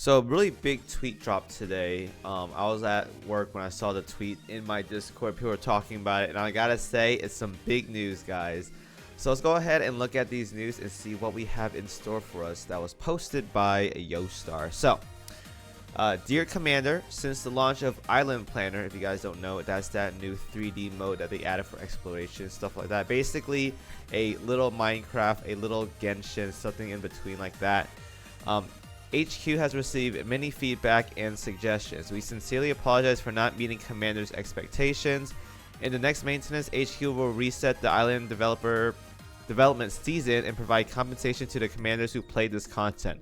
So really big tweet drop today. I was at work when I saw the tweet in my Discord. People were talking about it, and I gotta say, it's some big news, guys. So let's go ahead and look at these news and see what we have in store for us. That was posted by Yostar. So, dear Commander, since the launch of Island Planner, if you guys don't know, that's that new 3D mode that they added for exploration, stuff like that. Basically, a little Minecraft, a little Genshin, something in between like that. HQ has received many feedback and suggestions. We sincerely apologize for not meeting Commander's expectations. In the next maintenance, HQ will reset the island development season and provide compensation to the commanders who played this content.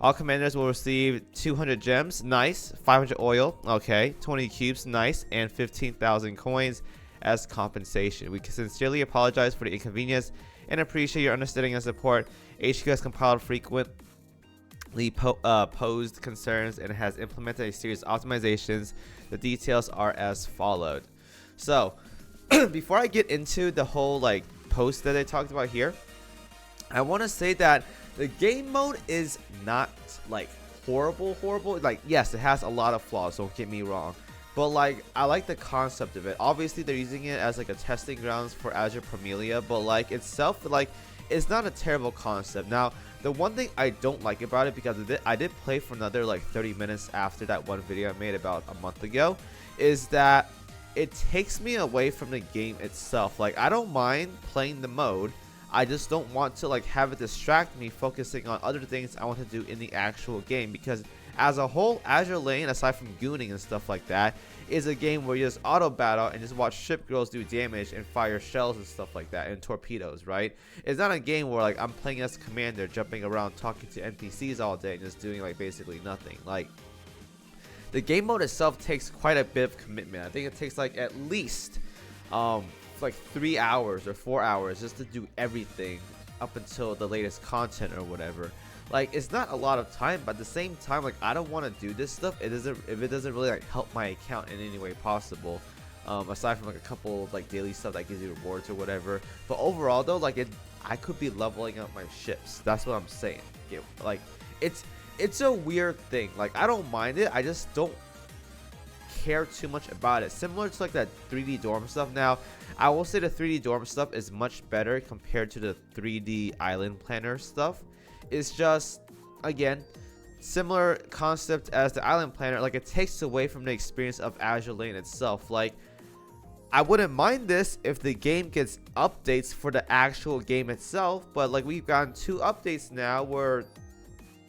All commanders will receive 200 gems, nice, 500 oil, okay, 20 cubes, nice, and 15,000 coins as compensation. We sincerely apologize for the inconvenience and appreciate your understanding and support. HQ has compiled frequently posed concerns and has implemented a series of optimizations. The details are as followed. So before I get into the whole post that I talked about here, I want to say that the game mode is not horrible. Yes, it has a lot of flaws, don't get me wrong, but I like the concept of it. Obviously they're using it as a testing grounds for Azur Promelia, but itself it's not a terrible concept. Now, the one thing I don't like about it, because I did play for another 30 minutes after that one video I made about a month ago, is that it takes me away from the game itself. I don't mind playing the mode, I just don't want to have it distract me focusing on other things I want to do in the actual game, because as a whole, Azur Lane, aside from gooning and stuff like that, is a game where you just auto battle and just watch ship girls do damage and fire shells and stuff like that, and torpedoes, right? It's not a game where I'm playing as commander, jumping around talking to NPCs all day and just doing basically nothing. The game mode itself takes quite a bit of commitment. I think it takes at least 3 hours or 4 hours just to do everything up until the latest content or whatever. It's not a lot of time, but at the same time, I don't want to do this stuff if it doesn't really help my account in any way possible, aside from a couple daily stuff that gives you rewards or whatever. But overall though, I could be leveling up my ships. That's what I'm saying. It's a weird thing. I don't mind it, I just don't care too much about it. Similar to that 3D dorm stuff. Now, I will say the 3D dorm stuff is much better compared to the 3D island planner stuff. It's just, again, similar concept as the island planner. It takes away from the experience of Azur Lane itself. I wouldn't mind this if the game gets updates for the actual game itself, but we've gotten 2 updates now where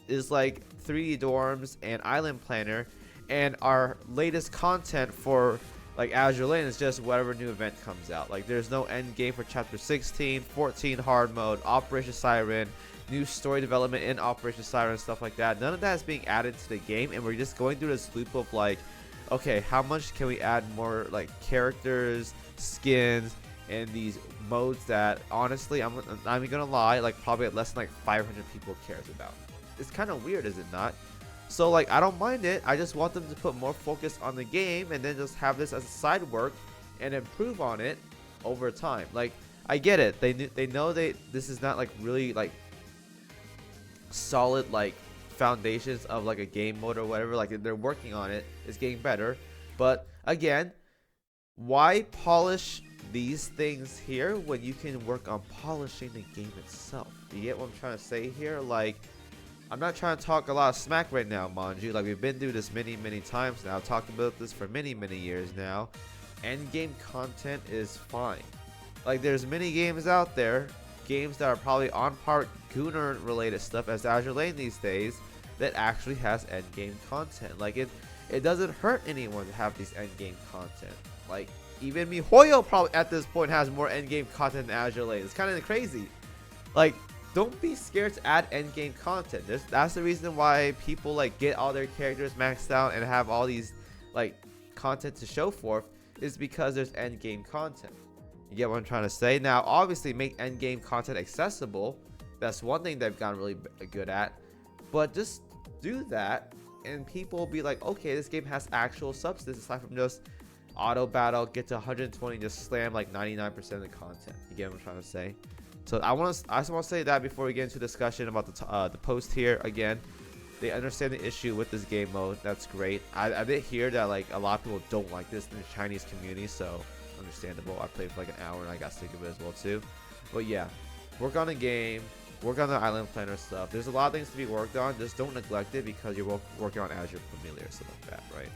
is 3D dorms and island planner, and our latest content for Azur Lane is just whatever new event comes out. There's no end game for chapter 16, 14 hard mode, Operation Siren, new story development in Operation Siren, stuff like that. None of that is being added to the game, and we're just going through this loop of okay, how much can we add more characters, skins, and these modes that honestly, I'm not even gonna lie, probably less than 500 people cares about. It's kind of weird, is it not? So I don't mind it. I just want them to put more focus on the game and then just have this as a side work and improve on it over time. I get it. They know this is not really solid foundations of a game mode or whatever. They're working on it. It's getting better. But again, why polish these things here when you can work on polishing the game itself? You get what I'm trying to say here? I'm not trying to talk a lot of smack right now, mind you. We've been through this many times now. I've talked about this for many years now. End game content is fine. There's many games out there, games that are probably on par Gooner related stuff as Azur Lane these days, that actually has end game content. It doesn't hurt anyone to have these end game content. Even MiHoYo probably at this point has more end game content than Azur Lane. It's kind of crazy. Don't be scared to add end game content. That's the reason why people get all their characters maxed out and have all these content to show forth, is because there's end game content. You get what I'm trying to say? Now, obviously, make end game content accessible. That's one thing they've gotten really good at. But just do that, and people will be okay, this game has actual substance aside from just auto battle, get to 120, just slam 99% of the content. You get what I'm trying to say? So I just want to say that before we get into discussion about the post here again. They understand the issue with this game mode. That's great. I did hear that like a lot of people don't like this in the Chinese community, so understandable. I played for like an hour and I got sick of it as well too. But yeah, work on the game, work on the island planner stuff. There's a lot of things to be worked on. Just don't neglect it because you're working on Azure Familiar or something like that, right?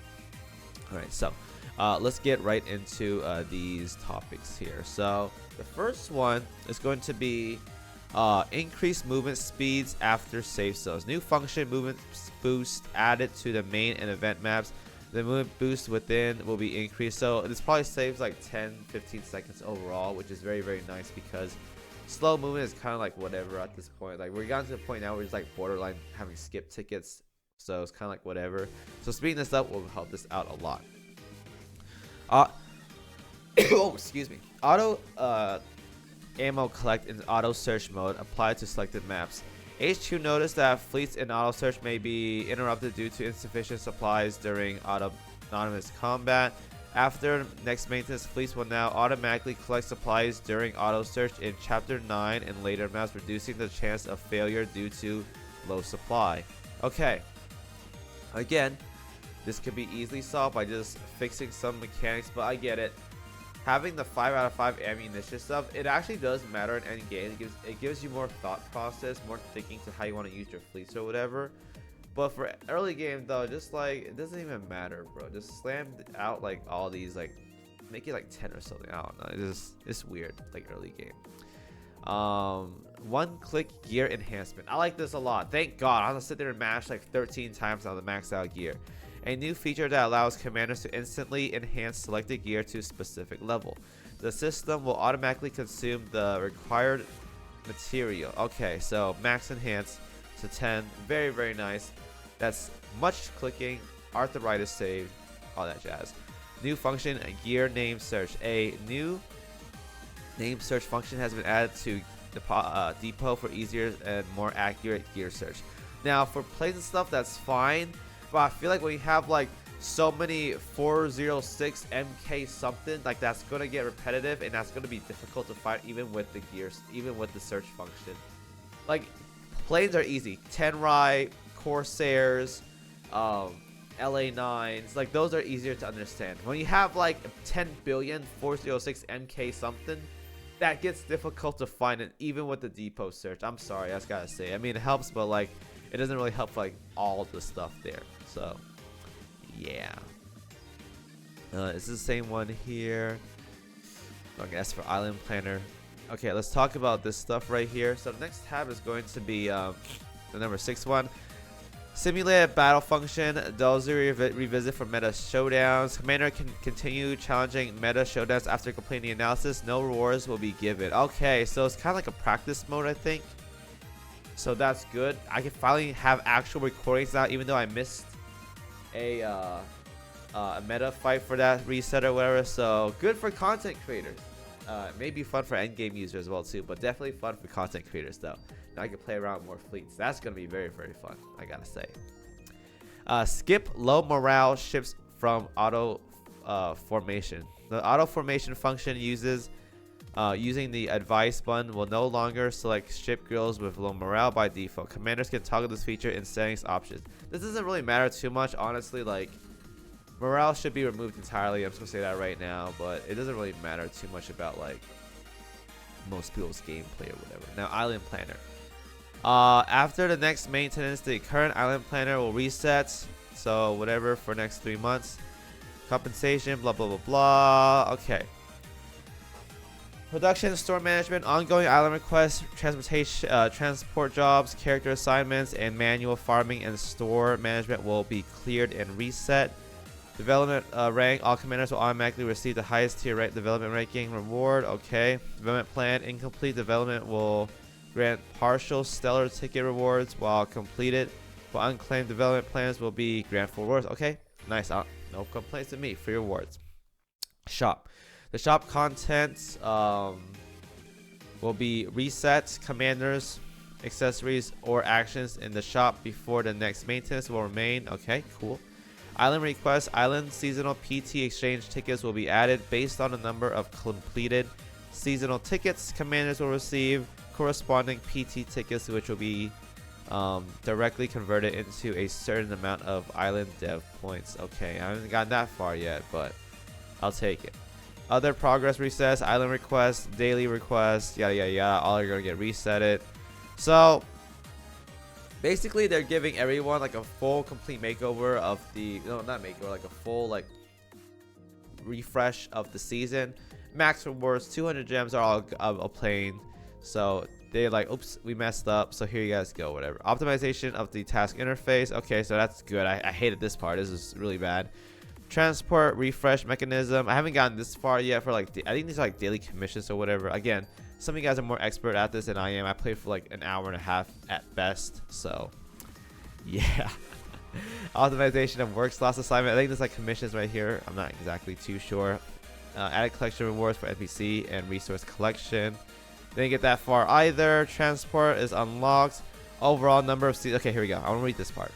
All right, so let's get right into these topics here. So the first one is going to be increased movement speeds after save zones. New function, movement boost added to the main and event maps. The movement boost within will be increased. So this probably saves like 10-15 seconds overall, which is very, very nice because slow movement is kind of like whatever at this point. Like we're gotten to the point now where it's like borderline having skip tickets. So it's kind of like whatever. So speeding this up will help this out a lot. Oh, excuse me. Auto ammo collect in auto search mode applied to selected maps. HQ noticed that fleets in auto search may be interrupted due to insufficient supplies during autonomous combat. After next maintenance, fleets will now automatically collect supplies during auto search in Chapter 9 and later maps, reducing the chance of failure due to low supply. Okay. Again, this could be easily solved by just fixing some mechanics, but I get it. Having the 5 out of 5 ammunition stuff, it actually does matter in any game. It gives you more thought process, more thinking to how you want to use your fleets or whatever. But for early game though, just like it doesn't even matter, bro. Just slam out like all these, like make it like 10 or something. I don't know. It's weird, like early game. One click gear enhancement. I like this a lot. Thank God. I'm gonna sit there and mash like 13 times on the max out gear. A new feature that allows commanders to instantly enhance selected gear to a specific level. The system will automatically consume the required material. Okay, so max enhance to 10. Very, very nice. That's much clicking, arthritis saved, all that jazz. New function, gear name search. A new name search function has been added to the depot for easier and more accurate gear search. Now, for plays and stuff, that's fine. But I feel like when you have like so many 406 MK something, like that's gonna get repetitive and that's gonna be difficult to find even with the gears, even with the search function. Like planes are easy. Tenrai, Corsairs, LA9s, like those are easier to understand. When you have like 10 billion 406 MK something, that gets difficult to find, and even with the depot search. I'm sorry, I just gotta say. I mean, it helps, but like it doesn't really help like all the stuff there. So yeah, it's the same one here. Okay, that's for island planner. Okay, let's talk about this stuff right here. So the next tab is going to be the number 6 one. Simulated battle function. Those revisit for meta showdowns. Commander can continue challenging meta showdowns after completing the analysis. No rewards will be given. Okay, so it's kind of like a practice mode, I think. So that's good. I can finally have actual recordings now, even though I missed a meta fight for that reset or whatever. So good for content creators. Maybe fun for endgame users as well too, but definitely fun for content creators though. Now I can play around with more fleets. That's gonna be very, very fun, I gotta say. Skip low morale ships from auto formation. The auto formation function uses using the advice button will no longer select ship girls with low morale by default. Commanders can toggle this feature in settings options. This doesn't really matter too much, honestly. Like morale should be removed entirely. I'm just gonna say that right now, but it doesn't really matter too much about like most people's gameplay or whatever. Now, island planner. After the next maintenance, the current island planner will reset. So whatever for next 3 months. Compensation, blah blah blah blah. Okay. Production, store management, ongoing island requests, transportation, transport jobs, character assignments, and manual farming and store management will be cleared and reset. Development rank, all commanders will automatically receive the highest tier development ranking reward. Okay. Development plan, incomplete development will grant partial stellar ticket rewards while completed. For unclaimed development plans will be grant full rewards. Okay, nice. No complaints to me for your rewards. Shop. The shop content will be reset. Commanders, accessories, or actions in the shop before the next maintenance will remain. Okay, cool. Island requests. Island seasonal PT exchange tickets will be added based on the number of completed seasonal tickets. Commanders will receive corresponding PT tickets, which will be directly converted into a certain amount of island dev points. Okay, I haven't gotten that far yet, but I'll take it. Other progress resets, island requests, daily requests, yada yada yada, all are gonna get resetted. So basically they're giving everyone like a full complete makeover of the, no, not makeover, like a full like refresh of the season. Max rewards, 200 gems are all playing. So they're like, oops, we messed up, so here you guys go, whatever. Optimization of the task interface. Okay, so that's good. I hated this part. This is really bad. Transport refresh mechanism. I haven't gotten this far yet for like, I think these are like daily commissions or whatever. Again, some of you guys are more expert at this than I am. I played for like an hour and a half at best, so yeah. Optimization of work slots assignment. I think there's like commissions right here. I'm not exactly too sure. Added collection rewards for NPC and resource collection. Didn't get that far either. Transport is unlocked. Overall number of seasons. Okay, here we go. I want to read this part.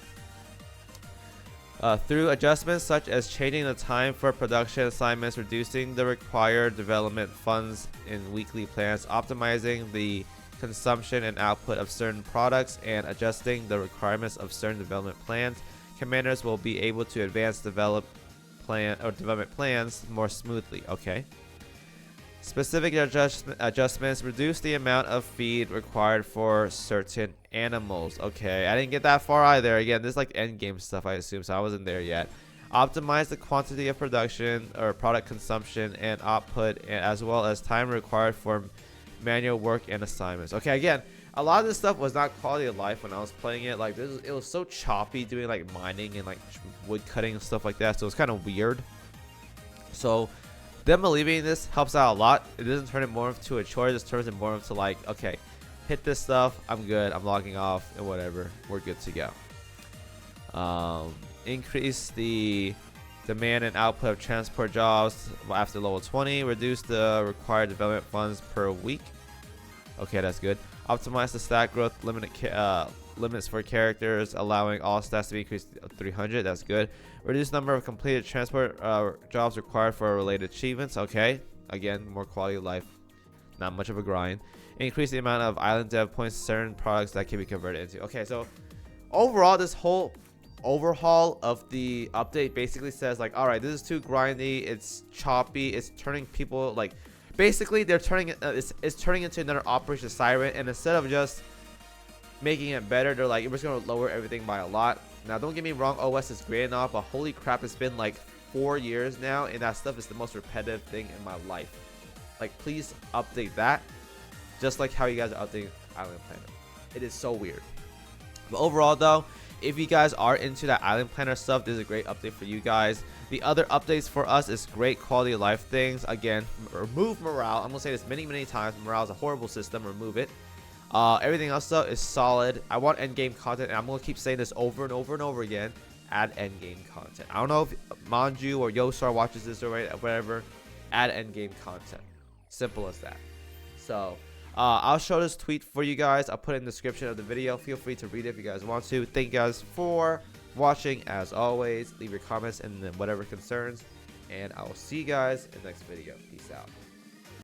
Through adjustments such as changing the time for production assignments, reducing the required development funds in weekly plans, optimizing the consumption and output of certain products, and adjusting the requirements of certain development plans, commanders will be able to advance development plans more smoothly. Okay. Specific adjustments reduce the amount of feed required for certain animals. Okay, I didn't get that far either. Again, this is like end game stuff, I assume, so I wasn't there yet. Optimize the quantity of production or product consumption and output, as well as time required for manual work and assignments. Okay, again, a lot of this stuff was not quality of life when I was playing it. Like it was so choppy doing like mining and like wood cutting and stuff like that, so it's kind of weird. So them alleviating this helps out a lot. It doesn't turn it more into a chore. It just turns it more into like, okay, hit this stuff, I'm good, I'm logging off, and whatever, we're good to go. Increase the demand and output of transport jobs after level 20. Reduce the required development funds per week. Okay, that's good. Optimize the stat growth limits for characters, allowing all stats to be increased to 300. That's good. Reduce number of completed transport jobs required for related achievements. Okay, again, more quality of life, not much of a grind. Increase the amount of island dev points, certain products that can be converted into. Okay, so overall, this whole overhaul of the update basically says like, all right, this is too grindy, it's choppy, it's turning people like, basically they're turning it it's turning into another Operation Siren, and instead of just making it better, they're like, we're just gonna lower everything by a lot. Now don't get me wrong, OS is great and all, but holy crap, it's been like 4 years now, and that stuff is the most repetitive thing in my life. Like, please update that, just like how you guys are updating Island Planner. It is so weird. But overall though, if you guys are into that Island Planner stuff, this is a great update for you guys. The other updates for us is great quality of life things. Again, remove morale. I'm gonna say this many times. Morale is a horrible system. Remove it. Everything else though is solid. I want endgame content, and I'm gonna keep saying this over and over again. Add endgame content. I don't know if Manju or Yosar watches this or whatever. Add endgame content. Simple as that. So I'll show this tweet for you guys. I'll put it in the description of the video. Feel free to read it if you guys want to. Thank you guys for watching. As always, leave your comments and whatever concerns, and I will see you guys in the next video. Peace out.